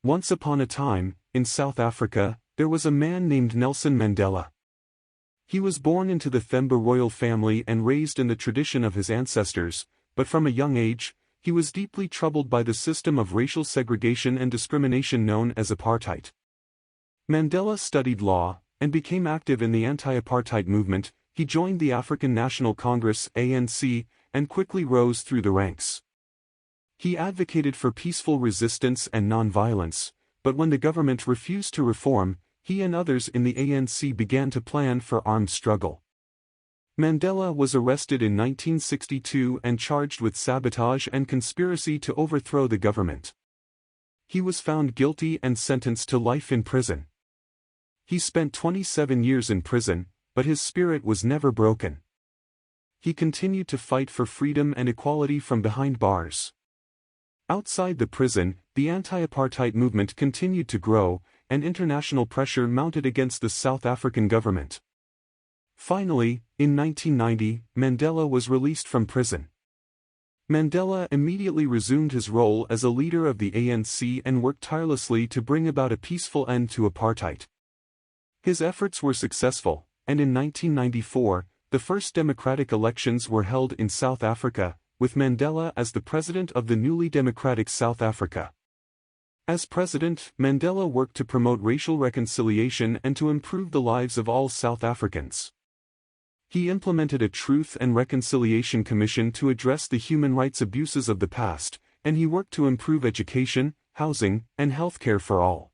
Once upon a time, in South Africa, there was a man named Nelson Mandela. He was born into the Themba royal family and raised in the tradition of his ancestors, but from a young age, he was deeply troubled by the system of racial segregation and discrimination known as apartheid. Mandela studied law, and became active in the anti-apartheid movement. He joined the African National Congress (ANC), and quickly rose through the ranks. He advocated for peaceful resistance and non-violence, but when the government refused to reform, he and others in the ANC began to plan for armed struggle. Mandela was arrested in 1962 and charged with sabotage and conspiracy to overthrow the government. He was found guilty and sentenced to life in prison. He spent 27 years in prison, but his spirit was never broken. He continued to fight for freedom and equality from behind bars. Outside the prison, the anti-apartheid movement continued to grow, and international pressure mounted against the South African government. Finally, in 1990, Mandela was released from prison. Mandela immediately resumed his role as a leader of the ANC and worked tirelessly to bring about a peaceful end to apartheid. His efforts were successful, and in 1994, the first democratic elections were held in South Africa, with Mandela as the president of the newly democratic South Africa. As president, Mandela worked to promote racial reconciliation and to improve the lives of all South Africans. He implemented a Truth and Reconciliation Commission to address the human rights abuses of the past, and he worked to improve education, housing, and healthcare for all.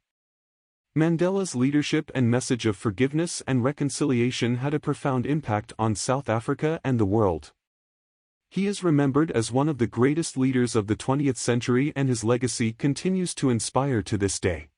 Mandela's leadership and message of forgiveness and reconciliation had a profound impact on South Africa and the world. He is remembered as one of the greatest leaders of the 20th century, and his legacy continues to inspire to this day.